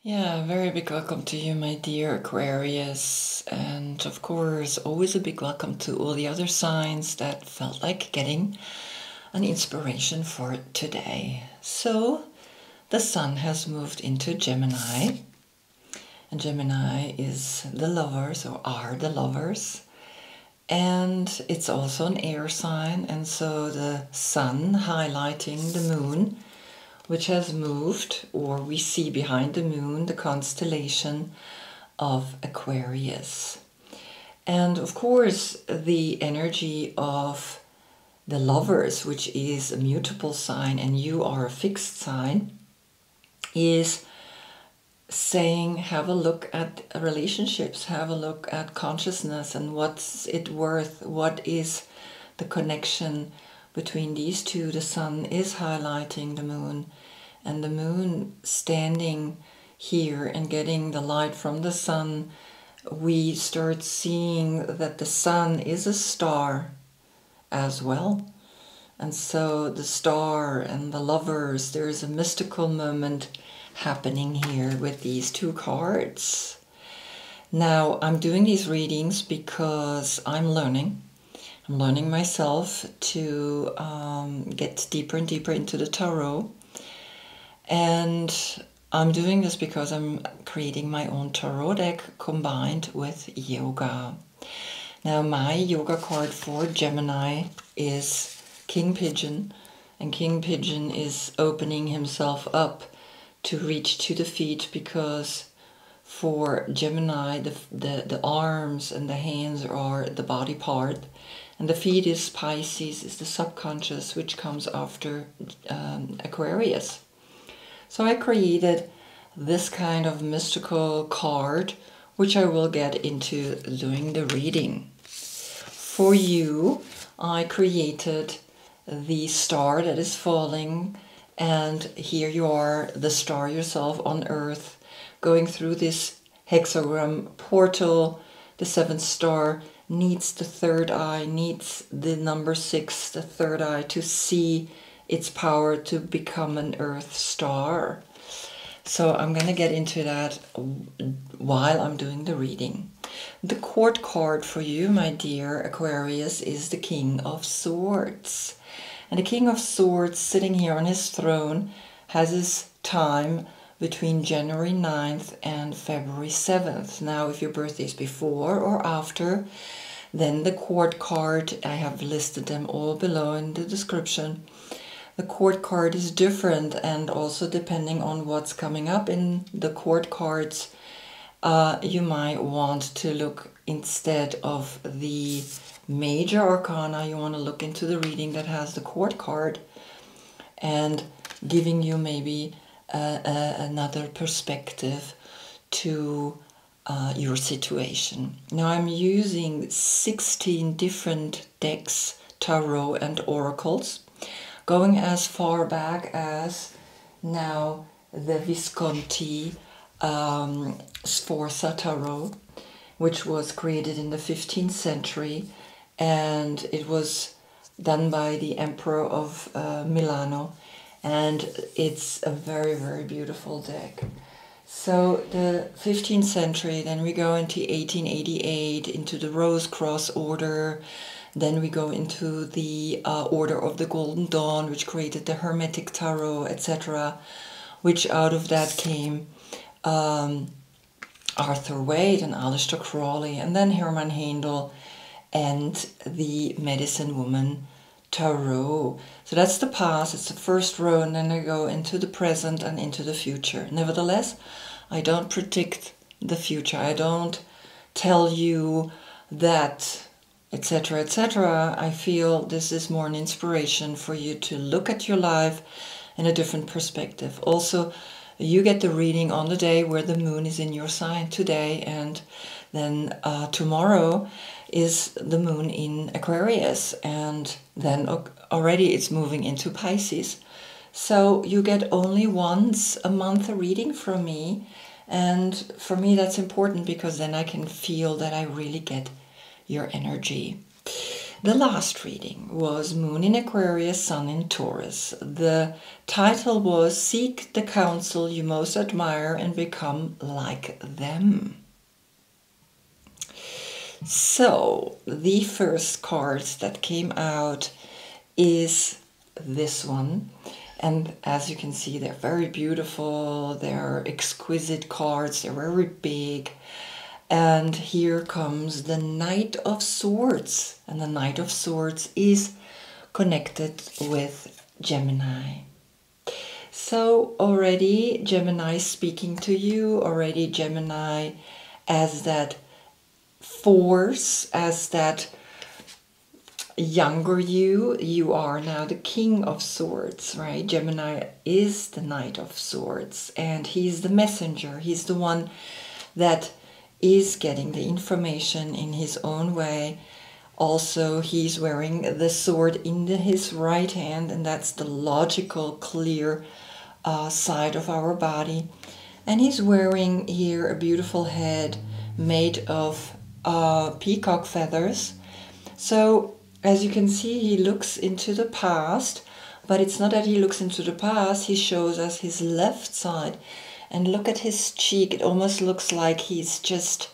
Yeah, very big welcome to you, my dear Aquarius. And of course, always a big welcome to all the other signs that felt like getting an inspiration for today. So, the sun has moved into Gemini, and Gemini is the lovers, or are the lovers. And it's also an air sign, and so the sun highlighting the moon, which has moved, or we see behind the moon, the constellation of Aquarius. And of course, the energy of the lovers, which is a mutable sign, and you are a fixed sign, is saying, have a look at relationships, have a look at consciousness, and what's it worth, what is the connection between these two. The sun is highlighting the moon, and the moon standing here and getting the light from the sun, we start seeing that the sun is a star as well. And so the star and the lovers, there is a mystical moment happening here with these two cards. Now, I'm doing these readings because I'm learning myself to get deeper and deeper into the tarot. And I'm doing this because I'm creating my own tarot deck combined with yoga. Now, my yoga card for Gemini is King Pigeon, and King Pigeon is opening himself up to reach to the feet, because for Gemini, the arms and the hands are the body part, and the feet is Pisces, is the subconscious, which comes after Aquarius. So I created this kind of mystical card, which I will get into doing the reading. For you, I created the star that is falling, and here you are, the star yourself on Earth, going through this hexagram portal. The seventh star needs the third eye, needs the number 6, the third eye, to see its power to become an Earth star. So I'm going to get into that while I'm doing the reading. The court card for you, my dear Aquarius, is the King of Swords. And the King of Swords, sitting here on his throne, has his time between January 9th and February 7th. Now, if your birthday is before or after, then the court card, I have listed them all below in the description. The court card is different, and also depending on what's coming up in the court cards, you might want to look, instead of the major arcana, you want to look into the reading that has the court card and giving you maybe another perspective to your situation. Now, I'm using 16 different decks, tarot and oracles, going as far back as now the Visconti Sforza Tarot, which was created in the 15th century, and it was done by the Emperor of Milano, and it's a very, very beautiful deck. So the 15th century, then we go into 1888, into the Rose Cross Order. Then we go into the Order of the Golden Dawn, which created the Hermetic Tarot, etc., which out of that came Arthur Waite and Aleister Crowley, and then Hermann Handel and the Medicine Woman Tarot. So that's the past, it's the first row, and then I go into the present and into the future. Nevertheless, I don't predict the future. I don't tell you that, etc., etc. I feel this is more an inspiration for you to look at your life in a different perspective. Also, you get the reading on the day where the moon is in your sign today, and then tomorrow is the moon in Aquarius, and then already it's moving into Pisces. So you get only once a month a reading from me, and for me that's important, because then I can feel that I really get your energy. The last reading was Moon in Aquarius, Sun in Taurus. The title was Seek the Counsel You Most Admire and Become Like Them. So, the first cards that came out is this one. And as you can see, they're very beautiful. They're exquisite cards. They're very big. And here comes the Knight of Swords. And the Knight of Swords is connected with Gemini. So already Gemini speaking to you. Already Gemini as that force, as that younger you are now the King of Swords, right? Gemini is the Knight of Swords, and he's the messenger. He's the one that is getting the information in his own way. Also, he's wearing the sword in his right hand, and that's the logical, clear side of our body. And he's wearing here a beautiful head made of peacock feathers. So as you can see, he looks into the past, but it's not that he looks into the past. He shows us his left side. And look at his cheek. It almost looks like he's just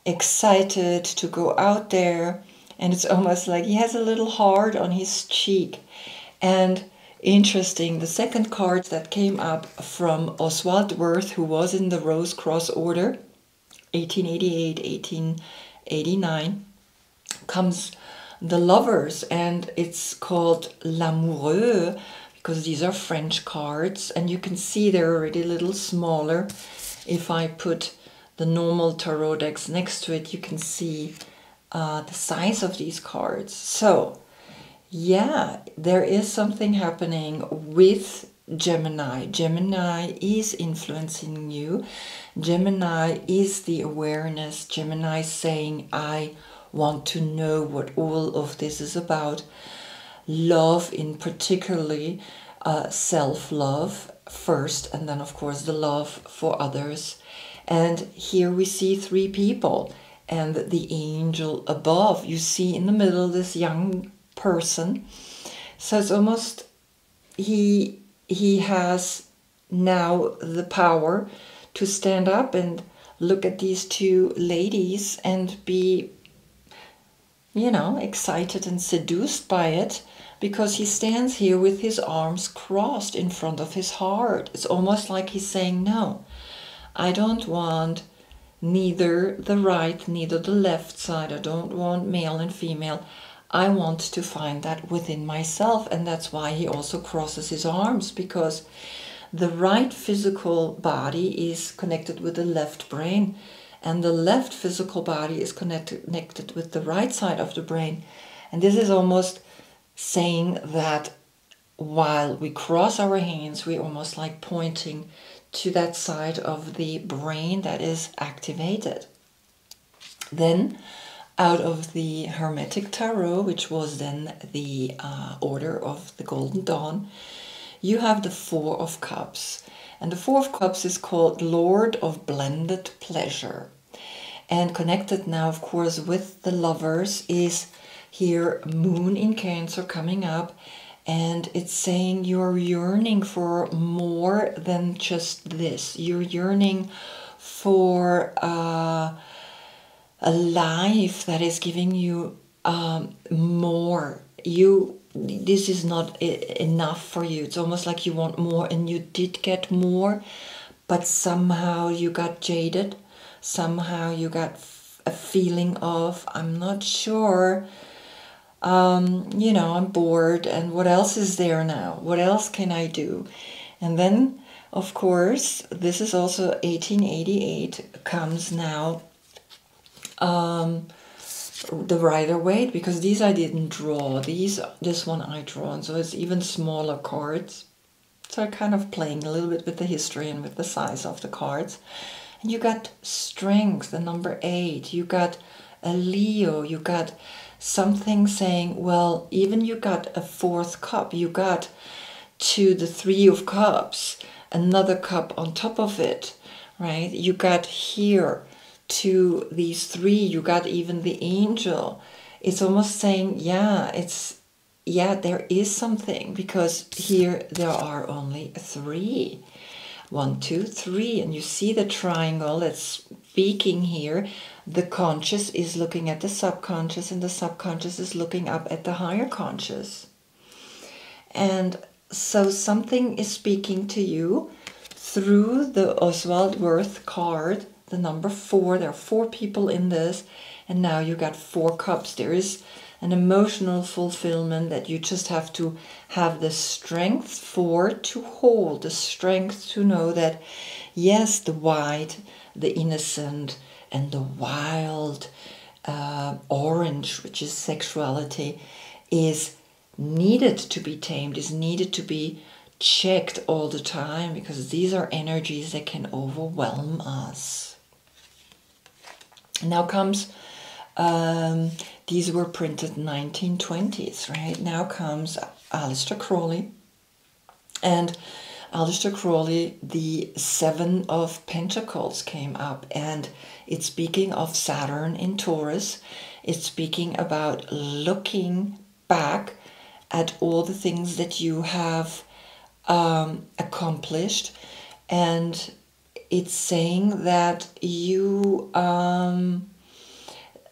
excited to go out there. And it's almost like he has a little heart on his cheek. And interesting, the second card that came up from Oswald Wirth, who was in the Rose Cross Order, 1888, 1889, comes the Lovers, and it's called L'Amoureux, because these are French cards, and you can see they're already a little smaller. If I put the normal tarot decks next to it, you can see the size of these cards. So yeah, there is something happening with Gemini. Gemini is influencing you. Gemini is the awareness. Gemini is saying, I want to know what all of this is about. Love in particularly, self-love first, and then of course the love for others. And here we see three people and the angel above. You see in the middle this young person. So it's almost he has now the power to stand up and look at these two ladies and be, you know, excited and seduced by it, because he stands here with his arms crossed in front of his heart. It's almost like he's saying, no, I don't want neither the right, neither the left side. I don't want male and female. I want to find that within myself. And that's why he also crosses his arms, because the right physical body is connected with the left brain, and the left physical body is connected with the right side of the brain. And this is almost saying that while we cross our hands, we're almost like pointing to that side of the brain that is activated. Then, out of the Hermetic Tarot, which was then the Order of the Golden Dawn, you have the Four of Cups. And the Four of Cups is called Lord of Blended Pleasure. And connected now, of course, with the Lovers is here Moon in Cancer coming up. And it's saying you're yearning for more than just this. You're yearning for a life that is giving you more. This is not enough for you. It's almost like you want more, and you did get more, but somehow you got jaded. Somehow you got a feeling of, I'm not sure, you know, I'm bored, and what else is there now? What else can I do? And then, of course, this is also 1888, comes now the Rider-Waite, because these I didn't draw. This one I drawn, so it's even smaller cards. So I'm kind of playing a little bit with the history and with the size of the cards. And you got Strength, the number 8. You got a Leo. You got something saying, well, even you got a 4th cup. You got to the 3 of Cups, another cup on top of it, right? You got here to these 3. You got even the Angel. it's almost saying, yeah, there is something, because here there are only three. 1, 2, 3, and you see the triangle that's speaking here. The conscious is looking at the subconscious, and the subconscious is looking up at the higher conscious. And so something is speaking to you through the Oswald Wirth card, the number 4. There are 4 people in this, and now you got 4 cups. There is an emotional fulfillment that you just have to have the strength for, to hold, the strength to know that, yes, the white, the innocent, and the wild orange, which is sexuality, is needed to be tamed, is needed to be checked all the time, because these are energies that can overwhelm us. Now comes, these were printed 1920s, right? Now comes Aleister Crowley. And Aleister Crowley, the 7 of Pentacles came up, and it's speaking of Saturn in Taurus. It's speaking about looking back at all the things that you have accomplished, and it's saying that you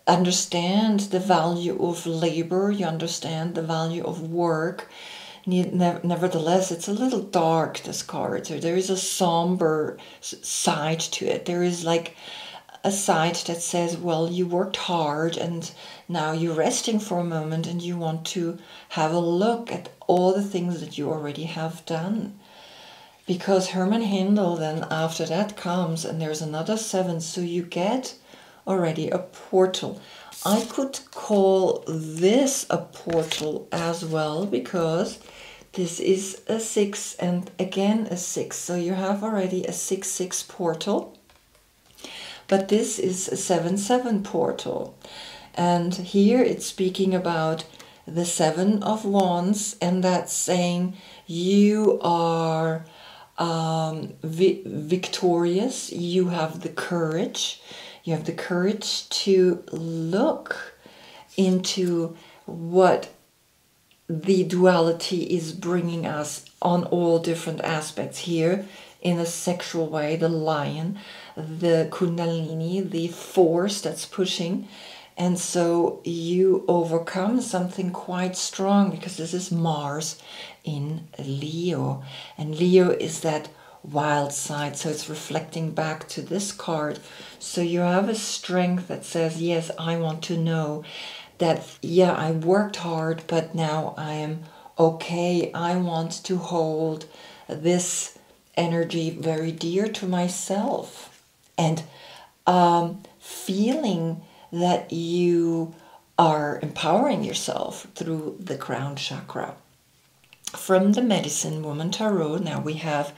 understand the value of labor, you understand the value of work. Nevertheless, it's a little dark, this card. So there is a somber side to it. There is like a side that says, well, you worked hard and now you're resting for a moment, and you want to have a look at all the things that you already have done. Because Hermann Hindel then after that comes, and there's another 7, so you get already a portal. I could call this a portal as well, because this is a 6 and again a 6. So you have already a 6-6 portal. But this is a 7-7 portal. And here it's speaking about the 7 of Wands, and that's saying you are victorious, you have the courage. You have the courage to look into what the duality is bringing us on all different aspects. Here, in a sexual way, the lion, the kundalini, the force that's pushing. And so you overcome something quite strong, because this is Mars in Leo. And Leo is that wild side, so it's reflecting back to this card. So you have a strength that says, yes, I want to know that, yeah, I worked hard, but now I am okay. I want to hold this energy very dear to myself, and feeling that you are empowering yourself through the crown chakra. From the Medicine Woman Tarot, now we have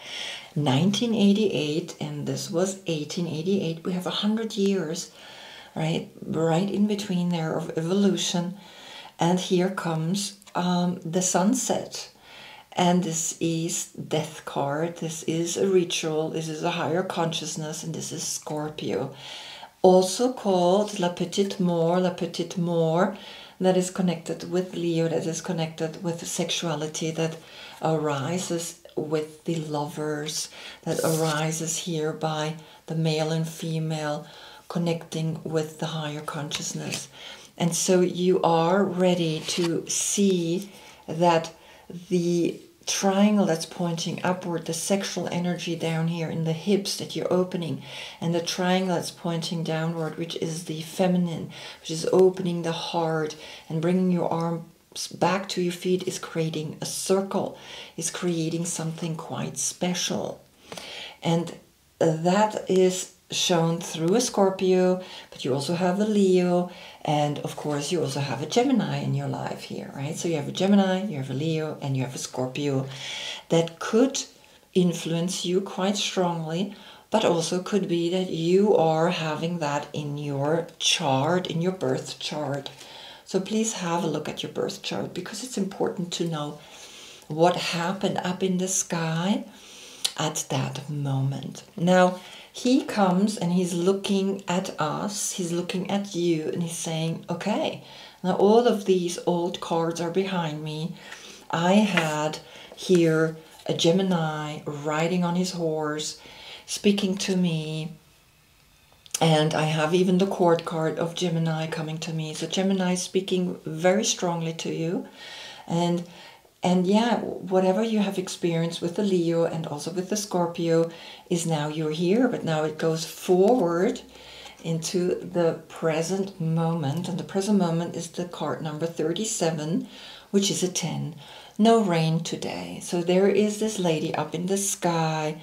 1988, and this was 1888. We have 100 years, right in between there of evolution. And here comes the sunset. And this is Death card. This is a ritual. This is a higher consciousness. And this is Scorpio. Also called La Petite Mort, that is connected with Leo, that is connected with sexuality, that arises with the lovers, that arises here by the male and female connecting with the higher consciousness. And so you are ready to see that the triangle that's pointing upward, the sexual energy down here in the hips that you're opening, and the triangle that's pointing downward, which is the feminine, which is opening the heart and bringing your arms back to your feet, is creating a circle, is creating something quite special. And that is shown through a Scorpio, but you also have a Leo, and of course you also have a Gemini in your life here, right? So you have a Gemini, you have a Leo, and you have a Scorpio that could influence you quite strongly, but also could be that you are having that in your chart, in your birth chart. So please have a look at your birth chart, because it's important to know what happened up in the sky at that moment. Now, he comes and he's looking at us, he's looking at you, and he's saying, okay, Now all of these old cards are behind me. I had here a Gemini riding on his horse, speaking to me. And I have even the court card of Gemini coming to me. So Gemini is speaking very strongly to you. And yeah, whatever you have experienced with the Leo and also with the Scorpio is now you're here. But now it goes forward into the present moment. And the present moment is the card number 37, which is a 10. No rain today. So there is this lady up in the sky,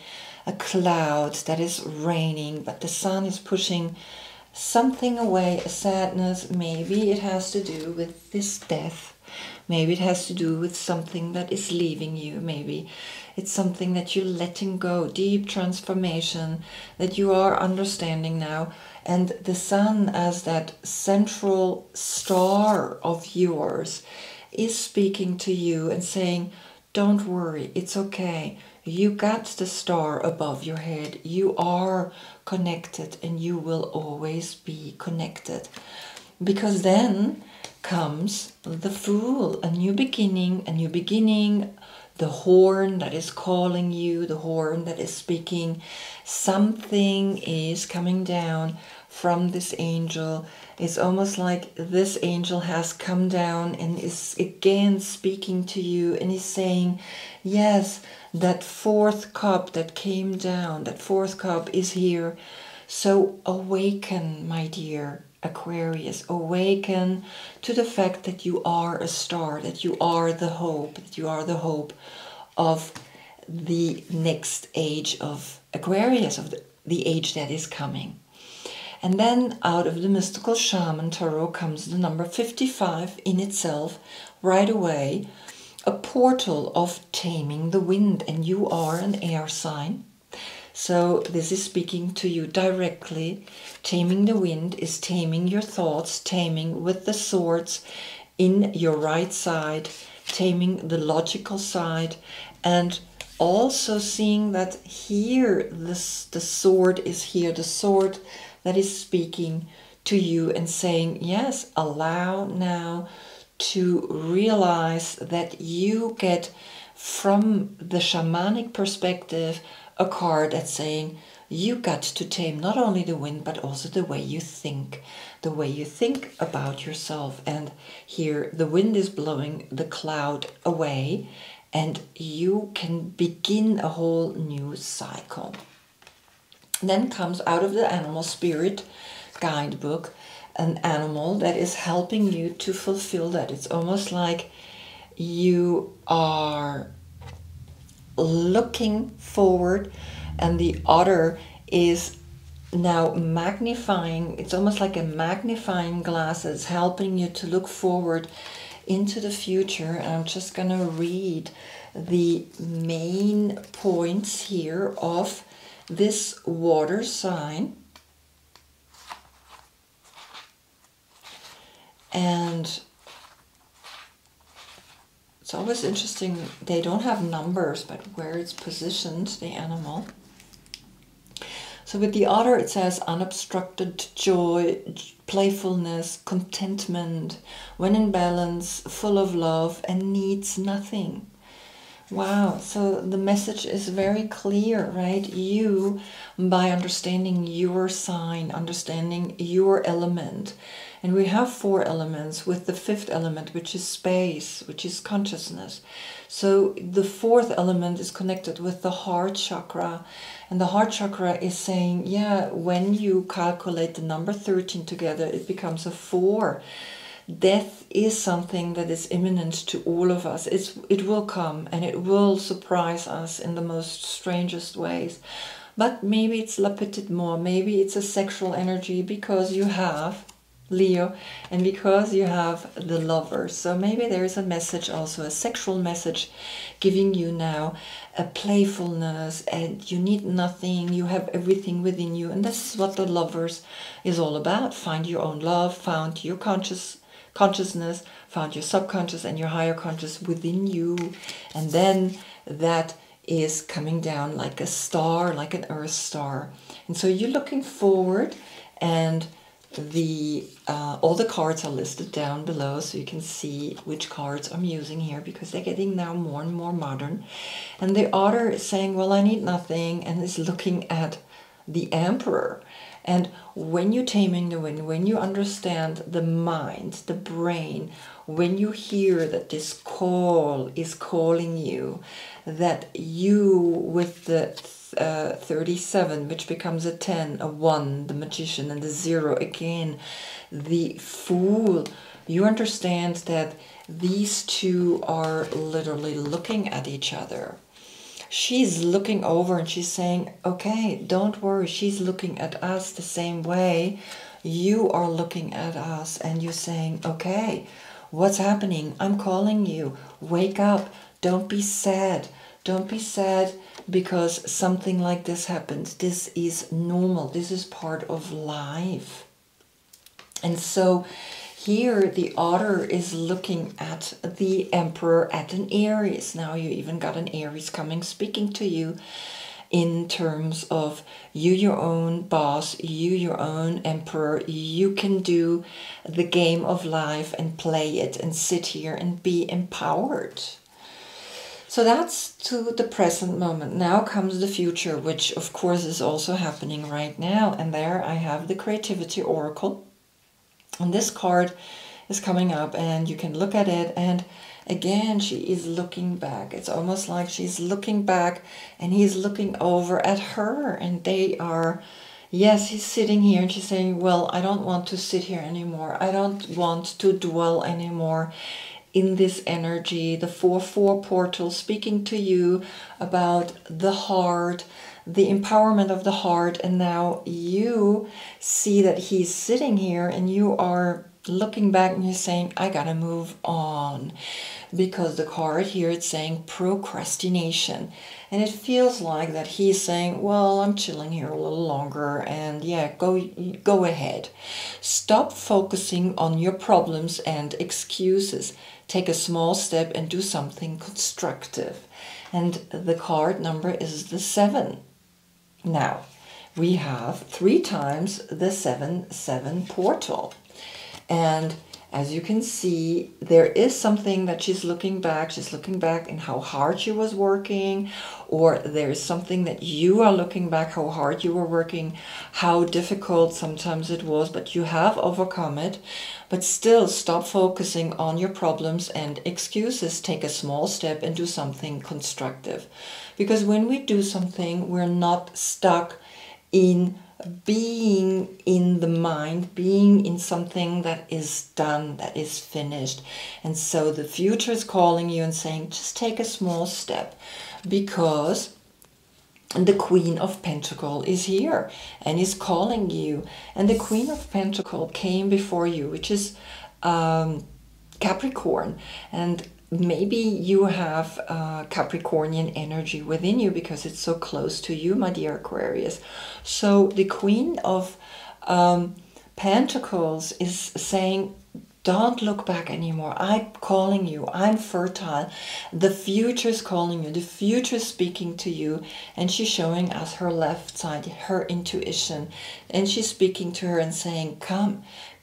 a cloud that is raining, but the sun is pushing something away, a sadness. Maybe it has to do with this death. Maybe it has to do with something that is leaving you. Maybe it's something that you're letting go, deep transformation that you are understanding now. And the sun, as that central star of yours, is speaking to you and saying, don't worry, it's okay. You got the star above your head. You are connected and you will always be connected. Because then comes the Fool, a new beginning, the horn that is calling you, the horn that is speaking. Something is coming down from this angel. It's almost like this angel has come down and is again speaking to you and is saying, yes, that fourth cup that came down, that fourth cup is here. So awaken, my dear Aquarius, awaken to the fact that you are a star, that you are the hope, that you are the hope of the next age of Aquarius, of the age that is coming. And then out of the mystical shaman tarot comes the number 55 in itself right away, a portal of taming the wind, and you are an air sign. So this is speaking to you directly. Taming the wind is taming your thoughts, taming with the swords in your right side, taming the logical side, and also seeing that here the sword is here, the sword that is speaking to you and saying, yes, allow now to realize that you get from the shamanic perspective a card that's saying you got to tame not only the wind but also the way you think about yourself. And here the wind is blowing the cloud away and you can begin a whole new cycle. Then comes out of the animal spirit guidebook an animal that is helping you to fulfill that. It's almost like you are looking forward and the otter is now magnifying. It's almost like a magnifying glass that's helping you to look forward into the future. And I'm just going to read the main points here of this water sign. And it's always interesting, they don't have numbers, but where it's positioned, the animal. So with the otter, it says unobstructed joy, playfulness, contentment, when in balance, full of love, and needs nothing. Wow, so the message is very clear, right? You, by understanding your sign, understanding your element, and we have 4 elements with the 5th element, which is space, which is consciousness. So the 4th element is connected with the heart chakra, and the heart chakra is saying, yeah, when you calculate the number 13 together, it becomes a 4. Death is something that is imminent to all of us. It will come and it will surprise us in the most strangest ways. But maybe it's la petite mort, maybe it's a sexual energy because you have Leo and because you have the Lover. So maybe there is a message, also a sexual message, giving you now a playfulness, and you need nothing, you have everything within you. And this is what the Lovers is all about. Find your own love, found your consciousness, found your subconscious and your higher conscious within you, and then that is coming down like a star, like an earth star. And so you're looking forward and all the cards are listed down below, so you can see which cards I'm using here, because they're getting now more and more modern. And the Otter is saying, well, I need nothing, and is looking at the Emperor. And when you're taming the wind, when you understand the mind, the brain, when you hear that this call is calling you, that you with the 37, which becomes a 10, a 1, the Magician, and the 0 again, the Fool, you understand that these two are literally looking at each other. She's looking over and she's saying, okay, don't worry. She's looking at us the same way you are looking at us, and you're saying, okay, what's happening? I'm calling you. Wake up. Don't be sad. Don't be sad because something like this happened. This is normal. This is part of life. And so here the Otter is looking at the Emperor, at an Aries. Now you even got an Aries coming, speaking to you in terms of you, your own boss, you, your own Emperor. You can do the game of life and play it and sit here and be empowered. So that's to the present moment. Now comes the future, which of course is also happening right now. And there I have the Creativity Oracle. And this card is coming up, and you can look at it, and again she is looking back. It's almost like she's looking back and he's looking over at her, and they are, yes, he's sitting here and she's saying, well, I don't want to sit here anymore. I don't want to dwell anymore in this energy. The 4-4 portal speaking to you about the heart, the empowerment of the heart. And now you see that he's sitting here and you are looking back and you're saying, I gotta move on, because the card here, it's saying procrastination. And it feels like that he's saying, well, I'm chilling here a little longer, and yeah, go ahead. Stop focusing on your problems and excuses. Take a small step and do something constructive. And the card number is the 7. Now, we have 3 times the 7-7 portal. And as you can see, there is something that she's looking back. She's looking back in how hard she was working, or there is something that you are looking back, how hard you were working, how difficult sometimes it was, but you have overcome it. But still, stop focusing on your problems and excuses. Take a small step and do something constructive. Because when we do something, we're not stuck in being in the mind, being in something that is done, that is finished. And so the future is calling you and saying, just take a small step, because the Queen of Pentacles is here and is calling you. And the Queen of Pentacles came before you, which is Capricorn. And maybe you have Capricornian energy within you because it's so close to you, my dear Aquarius. So the Queen of Pentacles is saying, don't look back anymore. I'm calling you. I'm fertile. The future is calling you. The future is speaking to you. And she's showing us her left side, her intuition. And she's speaking to her and saying,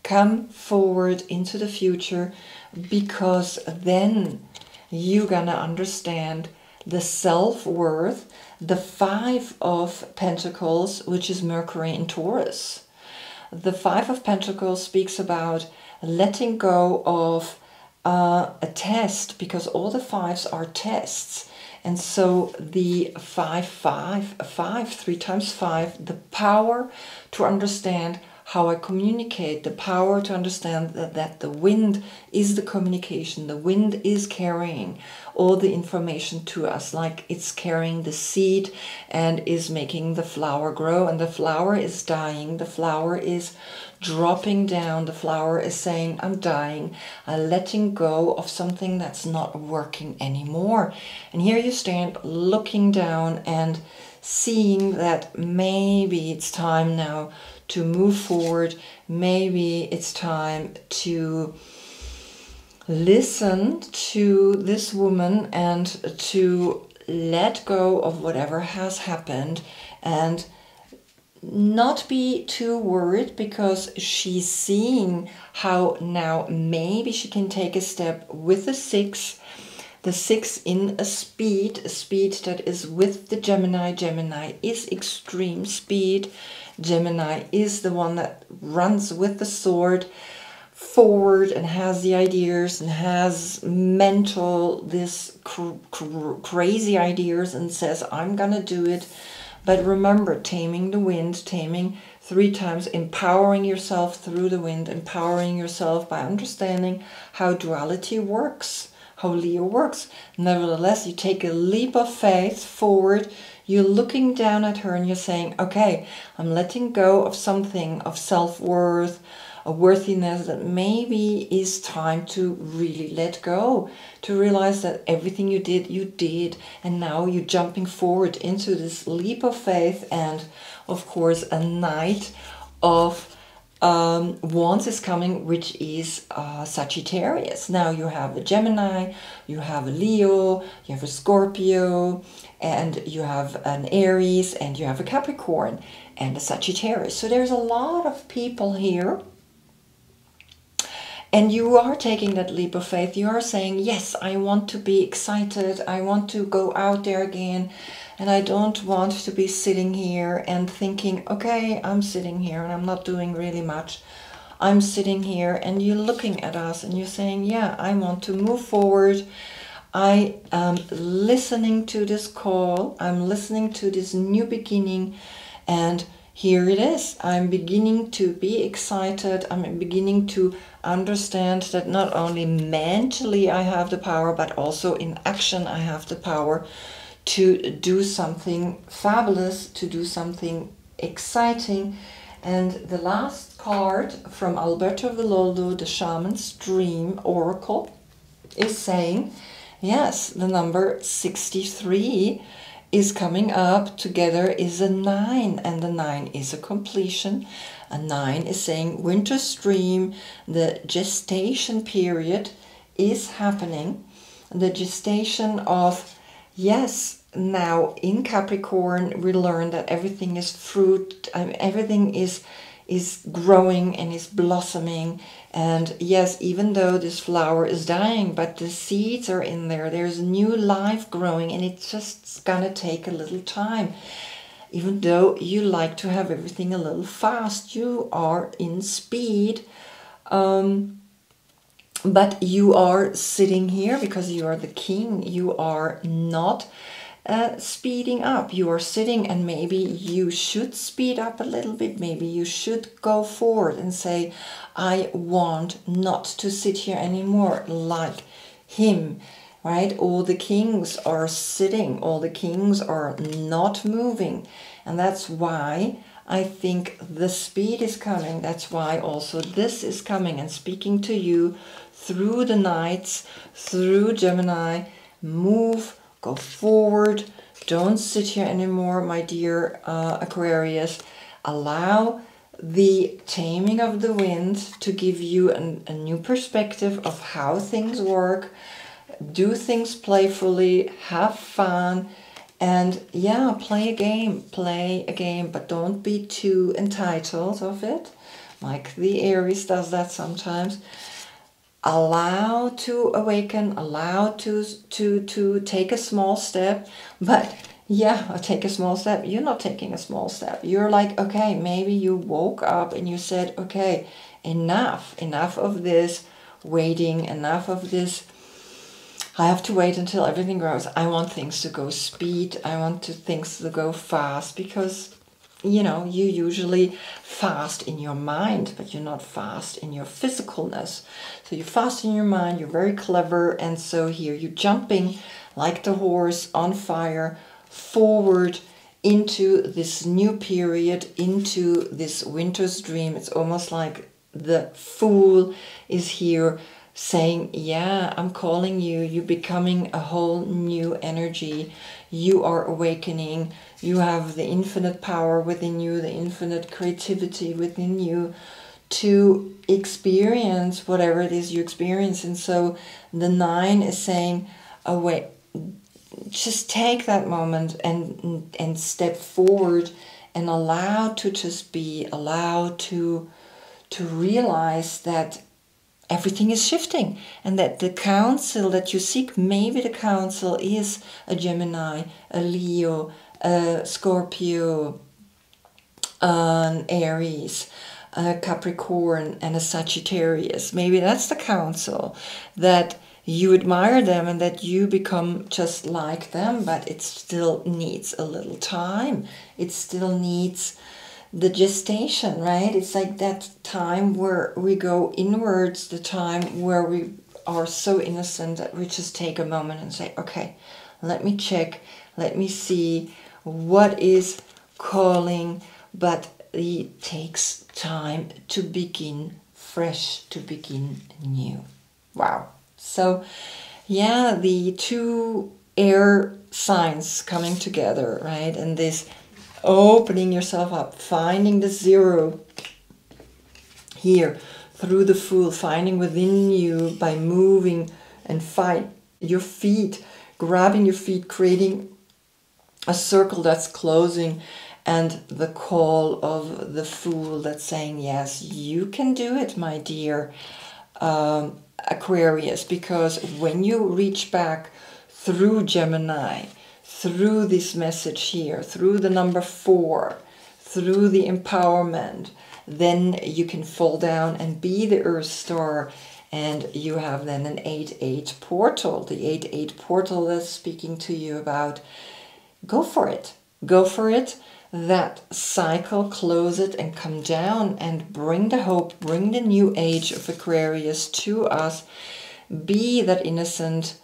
come forward into the future, because then you're gonna understand the self-worth. The 5 of Pentacles, which is Mercury in Taurus. The 5 of Pentacles speaks about letting go of a test, because all the 5s are tests. And so the 5, 3 times 5, the power to understand how I communicate, the power to understand that the wind is the communication. The wind is carrying all the information to us, like it's carrying the seed and is making the flower grow. And the flower is dying. The flower is dropping down. The flower is saying, I'm dying. I'm letting go of something that's not working anymore. And here you stand looking down and seeing that maybe it's time now to move forward. Maybe it's time to listen to this woman and to let go of whatever has happened and not be too worried, because she's seeing how now maybe she can take a step with the 6. The 6 in a speed that is with the Gemini. Gemini is extreme speed. Gemini is the one that runs with the sword forward and has the ideas and has mental, this crazy ideas, and says, I'm gonna do it. But remember, taming the wind, taming 3 times, empowering yourself through the wind, empowering yourself by understanding how duality works, how Leo works. Nevertheless, you take a leap of faith forward. You're looking down at her and you're saying, okay, I'm letting go of something, of self-worth, a worthiness that maybe is time to really let go, to realize that everything you did, and now you're jumping forward into this leap of faith. And of course, a Knight of Wands is coming, which is Sagittarius. Now you have a Gemini, you have a Leo, you have a Scorpio, and you have an Aries, and you have a Capricorn, and a Sagittarius. So there's a lot of people here. And you are taking that leap of faith. You are saying, yes, I want to be excited. I want to go out there again. And I don't want to be sitting here and thinking, okay, I'm sitting here and I'm not doing really much. I'm sitting here, and you're looking at us and you're saying, yeah, I want to move forward. I am listening to this call. I'm listening to this new beginning. And here it is. I'm beginning to be excited. I'm beginning to understand that not only mentally I have the power, but also in action I have the power to do something fabulous, to do something exciting. And the last card from Alberto Villoldo, the Shaman's Dream Oracle, is saying, yes, the number 63 is coming up. Together is a 9, and the 9 is a completion. A 9 is saying winter stream, the gestation period is happening. The gestation of, yes, now in Capricorn we learn that everything is fruit, everything is growing and is blossoming. And yes, even though this flower is dying, but the seeds are in there, there's new life growing, and it's just gonna take a little time. Even though you like to have everything a little fast, you are in speed, but you are sitting here because you are the king. You are not speeding up. You are sitting, and maybe you should speed up a little bit. Maybe you should go forward and say, I want not to sit here anymore like him. Right? All the kings are sitting, all the kings are not moving. And that's why I think the speed is coming. That's why also this is coming and speaking to you through the Knights, through Gemini. Move, go forward. Don't sit here anymore, my dear Aquarius. Allow the taming of the wind to give you a new perspective of how things work. Do things playfully, have fun, and yeah, play a game, but don't be too entitled of it, like the Aries does that sometimes. Allow to awaken, allow to take a small step, but yeah, take a small step. You're not taking a small step. You're like, okay, maybe you woke up and you said, okay, enough of this waiting, enough of this. I have to wait until everything grows. I want things to go speed. I want things to go fast, because, you know, you usually fast in your mind, but you're not fast in your physicalness. So you're fast in your mind, you're very clever, and so here you're jumping like the horse on fire forward into this new period, into this winter's dream. It's almost like the Fool is here saying, yeah, I'm calling you. You're becoming a whole new energy. You are awakening. You have the infinite power within you, the infinite creativity within you to experience whatever it is you experience. And so the 9 is saying, just take that moment and step forward and allow to just be, allow to realize that everything is shifting, and that the counsel that you seek, maybe the counsel is a Gemini, a Leo, a Scorpio, an Aries, a Capricorn, and a Sagittarius. Maybe that's the counsel, that you admire them and that you become just like them, but it still needs a little time. It still needs the gestation, right? It's like that time where we go inwards, the time where we are so innocent that we just take a moment and say, okay, let me check, let me see what is calling, but it takes time to begin fresh, to begin new. Wow. So yeah, the two air signs coming together, right? And this opening yourself up, finding the zero here through the Fool, finding within you by moving and find your feet, grabbing your feet, creating a circle that's closing, and the call of the Fool that's saying, yes, you can do it, my dear Aquarius, because when you reach back through Gemini, through this message here, through the number 4, through the empowerment, then you can fall down and be the Earth Star, and you have then an 8-8 portal. The 8-8 portal that's speaking to you about, go for it. Go for it. That cycle, close it and come down and bring the hope, bring the new age of Aquarius to us. Be that innocent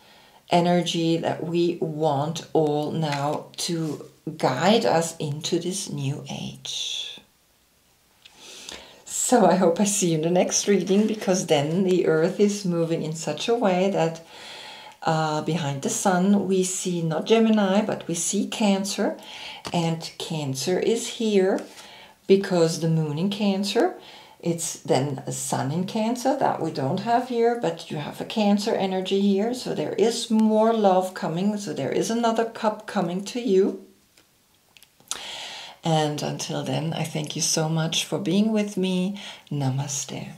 energy that we want all now to guide us into this new age. So I hope I see you in the next reading, because then the Earth is moving in such a way that behind the Sun we see not Gemini, but we see Cancer, and Cancer is here because the Moon in Cancer, it's then a Sun in Cancer that we don't have here, but you have a Cancer energy here, so there is more love coming, so there is another cup coming to you. And until then, I thank you so much for being with me. Namaste.